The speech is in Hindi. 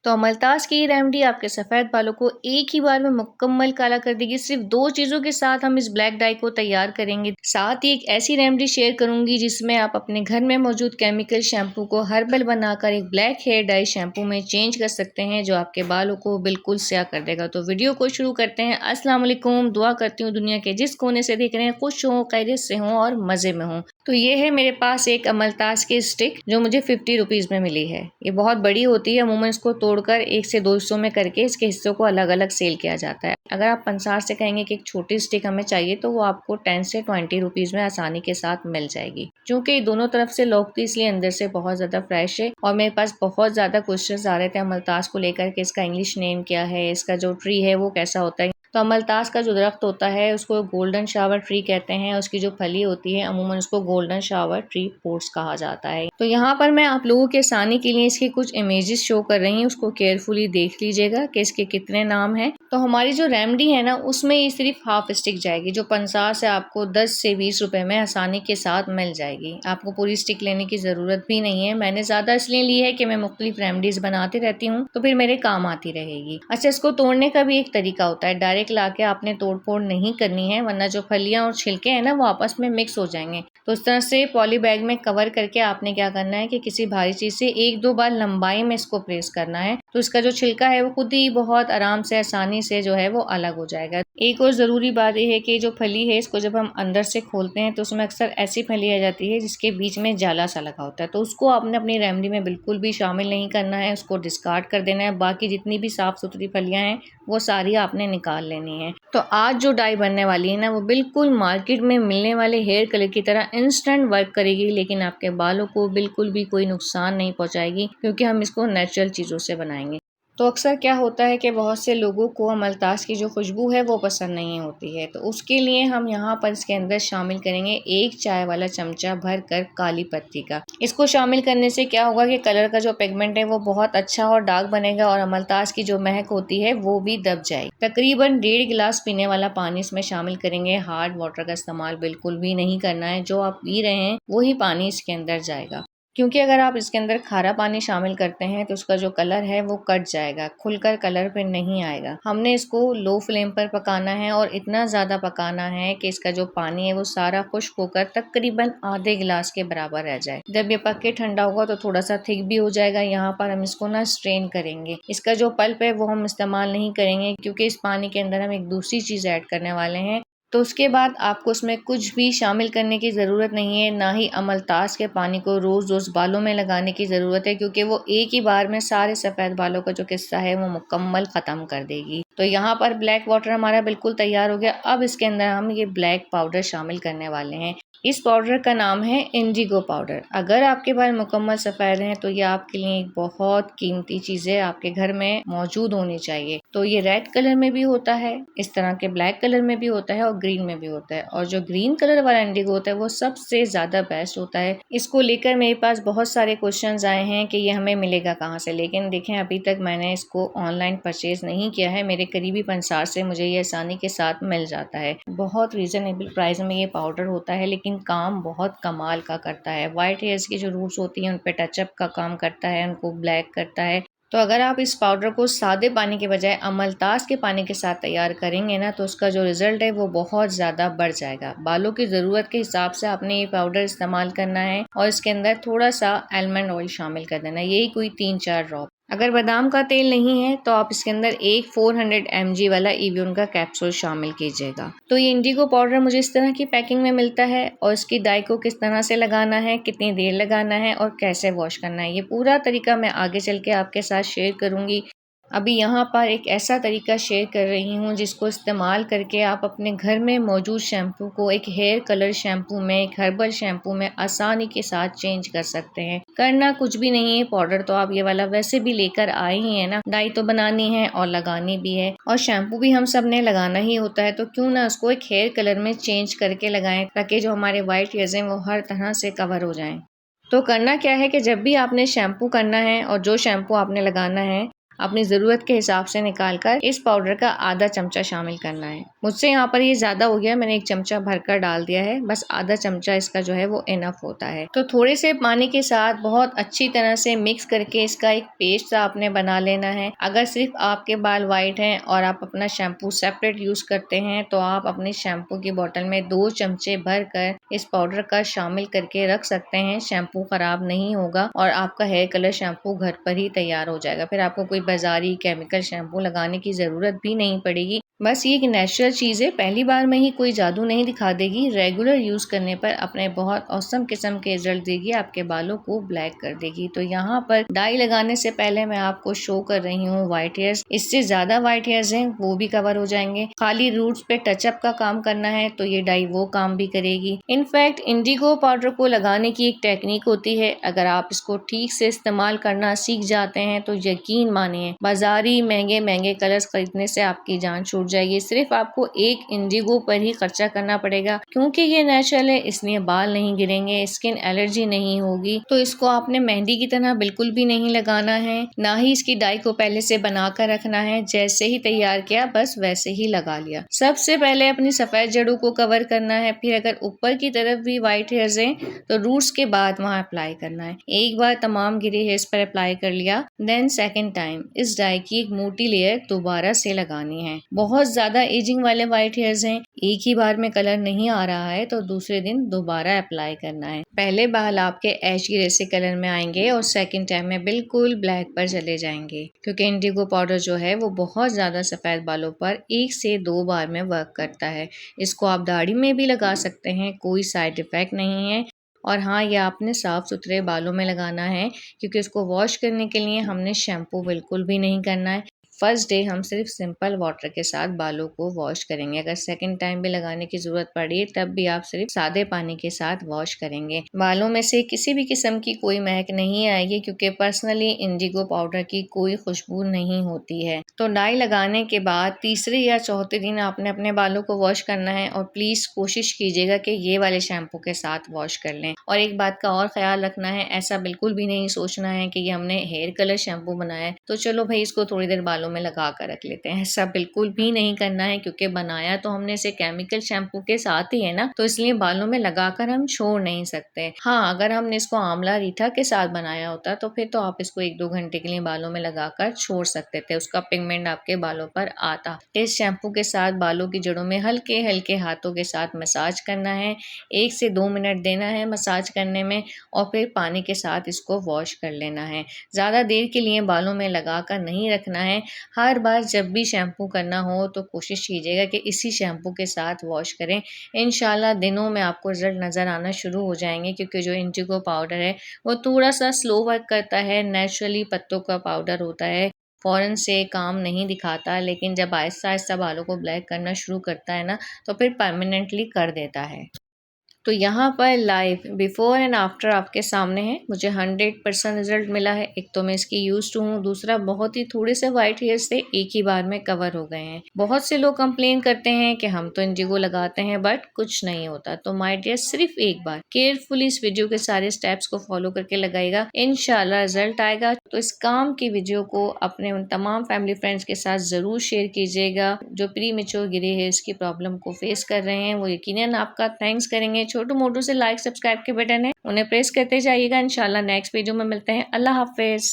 तो अमलतास की ये रेमेडी आपके सफ़ेद बालों को एक ही बार में मुकम्मल काला कर देगी। सिर्फ 2 चीज़ों के साथ हम इस ब्लैक डाई को तैयार करेंगे। साथ ही एक ऐसी रेमेडी शेयर करूंगी जिसमें आप अपने घर में मौजूद केमिकल शैम्पू को हर्बल बनाकर एक ब्लैक हेयर डाई शैम्पू में चेंज कर सकते हैं, जो आपके बालों को बिल्कुल स्याह कर देगा। तो वीडियो को शुरू करते हैं। अस्सलाम वालेकुम। दुआ करती हूँ दुनिया के जिस कोने से देख रहे हैं खुश हों, खैरियत से हों और मज़े में हों। तो ये है मेरे पास एक अमलतास की स्टिक जो मुझे 50 रुपीज़ में मिली है। ये बहुत बड़ी होती है। अमूमन इसको तोड़कर 1 से 2 हिस्सों में करके इसके हिस्सों को अलग अलग सेल किया जाता है। अगर आप पंसार से कहेंगे कि एक छोटी स्टिक हमें चाहिए तो वो आपको 10 से 20 रुपीज़ में आसानी के साथ मिल जाएगी। क्योंकि दोनों तरफ से लॉक थी इसलिए अंदर से बहुत ज़्यादा फ्रेश है। और मेरे पास बहुत ज़्यादा क्वेश्चंस आ रहे थे अमलतास को लेकर कि इसका इंग्लिश नेम क्या है, इसका जो ट्री है वो कैसा होता है। तो अमलतास का जो दरख्त होता है उसको गोल्डन शावर ट्री कहते हैं। उसकी जो फली होती है अमूमन उसको गोल्डन शावर ट्री पोट्स कहा जाता है। तो यहाँ पर मैं आप लोगों के आसानी के लिए इसके कुछ इमेजेस शो कर रही हूँ, उसको केयरफुली देख लीजिएगा कि इसके कितने नाम हैं। तो हमारी जो रेमेडी है ना उसमें ये सिर्फ हाफ स्टिक जाएगी, जो पंसार से आपको 10 से 20 रुपए में आसानी के साथ मिल जाएगी। आपको पूरी स्टिक लेने की ज़रूरत भी नहीं है। मैंने ज़्यादा इसलिए ली है कि मैं मुख्तलिफ रेमेडीज बनाती रहती हूँ तो फिर मेरे काम आती रहेगी। अच्छा, इसको तोड़ने का भी एक तरीका होता है। डायरेक्ट लाके आपने तोड़ फोड़ नहीं करनी है, वरना जो फलियां और छिलके हैं ना वो आपस में मिक्स हो जाएंगे। तो इस तरह से पॉली बैग में कवर करके आपने क्या करना है कि किसी भारी चीज से 1-2 बार लंबाई में इसको प्रेस करना है। तो इसका जो छिलका है वो खुद ही बहुत आराम से आसानी से जो है वो अलग हो जाएगा। एक और जरूरी बात यह है कि जो फली है इसको जब हम अंदर से खोलते हैं तो उसमें अक्सर ऐसी फली आ जाती है जिसके बीच में जाला सा लगा होता है। तो उसको आपने अपनी रेमेडी में बिल्कुल भी शामिल नहीं करना है, उसको डिस्कार्ड कर देना है। बाकी जितनी भी साफ सुथरी फलियां हैं वो सारी आपने निकाल लेनी है। तो आज जो डाई बनने वाली है ना वो बिल्कुल मार्केट में मिलने वाले हेयर कलर की तरह इंस्टेंट वर्क करेगी, लेकिन आपके बालों को बिल्कुल भी कोई नुकसान नहीं पहुंचाएगी क्योंकि हम इसको नेचुरल चीज़ों से बनाएंगे। तो अक्सर क्या होता है कि बहुत से लोगों को अमलतास की जो खुशबू है वो पसंद नहीं होती है। तो उसके लिए हम यहाँ पर इसके अंदर शामिल करेंगे 1 चाय वाला चमचा भर कर काली पत्ती का। इसको शामिल करने से क्या होगा कि कलर का जो पिगमेंट है वो बहुत अच्छा और डार्क बनेगा और अमलतास की जो महक होती है वो भी दब जाएगी। तकरीबन 1.5 गिलास पीने वाला पानी इसमें शामिल करेंगे। हार्ड वाटर का इस्तेमाल बिल्कुल भी नहीं करना है। जो आप पी रहे हैं वही पानी इसके अंदर जाएगा, क्योंकि अगर आप इसके अंदर खारा पानी शामिल करते हैं तो उसका जो कलर है वो कट जाएगा, खुलकर कलर फिर नहीं आएगा। हमने इसको लो फ्लेम पर पकाना है और इतना ज़्यादा पकाना है कि इसका जो पानी है वो सारा खुश्क होकर तकरीबन आधे गिलास के बराबर रह जाए। जब ये पक के ठंडा होगा तो थोड़ा सा थिक भी हो जाएगा। यहाँ पर हम इसको ना स्ट्रेन करेंगे। इसका जो पल्प है वो हम इस्तेमाल नहीं करेंगे क्योंकि इस पानी के अंदर हम एक दूसरी चीज़ ऐड करने वाले हैं। तो उसके बाद आपको उसमें कुछ भी शामिल करने की ज़रूरत नहीं है, ना ही अमलतास के पानी को रोज़ रोज़ बालों में लगाने की ज़रूरत है, क्योंकि वो एक ही बार में सारे सफ़ेद बालों का जो किस्सा है वो मुकम्मल ख़त्म कर देगी। तो यहाँ पर ब्लैक वाटर हमारा बिल्कुल तैयार हो गया। अब इसके अंदर हम ये ब्लैक पाउडर शामिल करने वाले हैं। इस पाउडर का नाम है इंडिगो पाउडर। अगर आपके बाल मुकम्मल सफ़ेद हैं तो ये आपके लिए एक बहुत कीमती चीज़ है, आपके घर में मौजूद होनी चाहिए। तो ये रेड कलर में भी होता है, इस तरह के ब्लैक कलर में भी होता है और ग्रीन में भी होता है। और जो ग्रीन कलर वाला इंडिगो होता है वो सबसे ज़्यादा बेस्ट होता है। इसको लेकर मेरे पास बहुत सारे क्वेश्चंस आए हैं कि ये हमें मिलेगा कहाँ से, लेकिन देखें अभी तक मैंने इसको ऑनलाइन परचेज नहीं किया है। मेरे करीबी पंसार से मुझे ये आसानी के साथ मिल जाता है। बहुत रीजनेबल प्राइस में ये पाउडर होता है, लेकिन काम बहुत कमाल का करता है। वाइट हेयर्स की जो रूट्स होती हैं उन पे टचअप का काम करता है, उनको ब्लैक करता है। तो अगर आप इस पाउडर को सादे पानी के बजाय अमलतास के पानी के साथ तैयार करेंगे ना तो उसका जो रिजल्ट है वो बहुत ज़्यादा बढ़ जाएगा। बालों की ज़रूरत के हिसाब से आपने ये पाउडर इस्तेमाल करना है और इसके अंदर थोड़ा सा आलमंड ऑयल शामिल कर देना, यही कोई 3-4 ड्रॉप। अगर बादाम का तेल नहीं है तो आप इसके अंदर एक 400 mg वाला एवियन का कैप्सूल शामिल कीजिएगा। तो ये इंडिगो पाउडर मुझे इस तरह की पैकिंग में मिलता है और इसकी डाई को किस तरह से लगाना है, कितनी देर लगाना है और कैसे वॉश करना है, ये पूरा तरीका मैं आगे चल के आपके साथ शेयर करूंगी। अभी यहाँ पर एक ऐसा तरीका शेयर कर रही हूँ जिसको इस्तेमाल करके आप अपने घर में मौजूद शैम्पू को एक हेयर कलर शैम्पू में, एक हर्बल शैम्पू में आसानी के साथ चेंज कर सकते हैं। करना कुछ भी नहीं है। पाउडर तो आप ये वाला वैसे भी लेकर आए ही है ना, डाई तो बनानी है और लगानी भी है और शैम्पू भी हम सब ने लगाना ही होता है। तो क्यों ना उसको एक हेयर कलर में चेंज करके लगाएं ताकि जो हमारे वाइट हेयर्स हैं वो हर तरह से कवर हो जाएं। तो करना क्या है कि जब भी आपने शैम्पू करना है और जो शैम्पू आपने लगाना है अपनी ज़रूरत के हिसाब से निकाल कर इस पाउडर का आधा चमचा शामिल करना है। मुझसे यहाँ पर ये ज़्यादा हो गया, मैंने 1 चमचा भरकर डाल दिया है, बस आधा चमचा इसका जो है वो इनफ होता है। तो थोड़े से पानी के साथ बहुत अच्छी तरह से मिक्स करके इसका एक पेस्ट सा आपने बना लेना है। अगर सिर्फ आपके बाल वाइट हैं और आप अपना शैम्पू सेपरेट यूज़ करते हैं तो आप अपने शैम्पू की बोतल में 2 चमचे भर कर इस पाउडर का शामिल करके रख सकते हैं। शैम्पू खराब नहीं होगा और आपका हेयर कलर शैम्पू घर पर ही तैयार हो जाएगा। फिर आपको कोई बाजारी केमिकल शैम्पू लगाने की ज़रूरत भी नहीं पड़ेगी। बस ये एक नेचुरल चीज़ है, पहली बार में ही कोई जादू नहीं दिखा देगी। रेगुलर यूज़ करने पर अपने बहुत औसम किस्म के रिजल्ट देगी, आपके बालों को ब्लैक कर देगी। तो यहाँ पर डाई लगाने से पहले मैं आपको शो कर रही हूँ व्हाइट हेयर्स। इससे ज़्यादा व्हाइट हेयर्स हैं वो भी कवर हो जाएंगे। खाली रूट्स पे टचअप का काम करना है तो ये डाई वो काम भी करेगी। इनफैक्ट इंडिगो पाउडर को लगाने की एक टेक्निक होती है, अगर आप इसको ठीक से इस्तेमाल करना सीख जाते हैं तो यकीन मानिए बाजारी महंगे महंगे कलर्स खरीदने से आपकी जान छूट जाएगी। सिर्फ आपको एक इंडिगो पर ही खर्चा करना पड़ेगा, क्योंकि ये नेचुरल है इसलिए बाल नहीं गिरेंगे, स्किन एलर्जी नहीं होगी। तो इसको आपने मेहंदी की तरह बिल्कुल भी नहीं लगाना है, ना ही इसकी डाई को पहले से बना कर रखना है। जैसे ही तैयार किया बस वैसे ही लगा लिया। सबसे पहले अपनी सफेद जड़ों को कवर करना है, फिर अगर ऊपर की तरफ भी व्हाइट हेयर्स हैं तो रूट्स के बाद वहां अप्लाई करना है। एक बार तमाम गिरे हेयर्स पर अप्लाई कर लिया, देन सेकेंड टाइम इस डाई की एक मोटी लेयर दोबारा से लगानी है। बहुत ज्यादा एजिंग वाले व्हाइट हेयर्स हैं, एक ही बार में कलर नहीं आ रहा है तो दूसरे दिन दोबारा अप्लाई करना है। पहले बाल आपके ऐश ग्रे से कलर में आएंगे और सेकंड टाइम में बिल्कुल ब्लैक पर चले जाएंगे, क्योंकि इंडिगो पाउडर जो है वो बहुत ज्यादा सफेद बालों पर 1 से 2 बार में वर्क करता है। इसको आप दाढ़ी में भी लगा सकते हैं, कोई साइड इफेक्ट नहीं है। और हाँ, ये आपने साफ सुथरे बालों में लगाना है, क्योंकि उसको वॉश करने के लिए हमने शैम्पू बिल्कुल भी नहीं करना है। फर्स्ट डे हम सिर्फ सिंपल वाटर के साथ बालों को वॉश करेंगे। अगर सेकंड टाइम भी लगाने की जरूरत पड़ी तब भी आप सिर्फ सादे पानी के साथ वॉश करेंगे। बालों में से किसी भी किस्म की कोई महक नहीं आएगी, क्योंकि पर्सनली इंडिगो पाउडर की कोई खुशबू नहीं होती है। तो डाई लगाने के बाद तीसरे या चौथे दिन आपने अपने बालों को वॉश करना है और प्लीज कोशिश कीजिएगा कि ये वाले शैम्पू के साथ वॉश कर लें। और एक बात का और ख्याल रखना है, ऐसा बिल्कुल भी नहीं सोचना है कि ये हमने हेयर कलर शैम्पू बनाया है तो चलो भाई इसको थोड़ी देर बालों में लगा कर रख लेते हैं। ऐसा बिल्कुल भी नहीं करना है, क्योंकि बनाया तो हमने इसे केमिकल शैम्पू के साथ ही है ना, तो इसलिए बालों में लगाकर हम छोड़ नहीं सकते। हाँ, अगर हमने इसको आंवला रीठा के साथ बनाया होता तो फिर तो आप इसको 1-2 घंटे के लिए बालों में लगाकर छोड़ सकते थे, उसका पिगमेंट आपके बालों पर आता। इस शैम्पू के साथ बालों की जड़ों में हल्के हल्के हाथों के साथ मसाज करना है, 1 से 2 मिनट देना है मसाज करने में और फिर पानी के साथ इसको वॉश कर लेना है। ज़्यादा देर के लिए बालों में लगा कर नहीं रखना है। हर बार जब भी शैम्पू करना हो तो कोशिश कीजिएगा कि इसी शैम्पू के साथ वॉश करें। इंशाल्लाह दिनों में आपको रिजल्ट नज़र आना शुरू हो जाएंगे, क्योंकि जो इंडिगो पाउडर है वो थोड़ा सा स्लो वर्क करता है। नेचुरली पत्तों का पाउडर होता है, फ़ौरन से काम नहीं दिखाता, लेकिन जब आहिस्ता आहिस्ता बालों को ब्लैक करना शुरू करता है ना तो फिर परमानेंटली कर देता है। तो यहाँ पर लाइव बिफोर एंड आफ्टर आपके सामने है। मुझे 100% रिजल्ट मिला है। एक तो मैं इसकी यूज टू हूँ, दूसरा बहुत ही थोड़े से व्हाइट हेयर्स थे एक ही बार में कवर हो गए हैं। बहुत से लोग कंप्लेन करते हैं कि हम तो इंडिगो लगाते हैं बट कुछ नहीं होता। तो माय डियर, सिर्फ एक बार केयरफुली इस वीडियो के सारे स्टेप्स को फॉलो करके लगाएगा, इंशाल्लाह रिजल्ट आएगा। तो इस काम की वीडियो को अपने उन तमाम फैमिली फ्रेंड्स के साथ जरूर शेयर कीजिएगा जो प्री मेच्योर गिरे हेयर्स की प्रॉब्लम को फेस कर रहे हैं। वो यकीनन आपका थैंक्स करेंगे। छोटू मोटू से लाइक सब्सक्राइब के बटन है, उन्हें प्रेस करते जाइएगा। इंशाल्लाह नेक्स्ट वीडियो में मिलते हैं। अल्लाह हाफिज।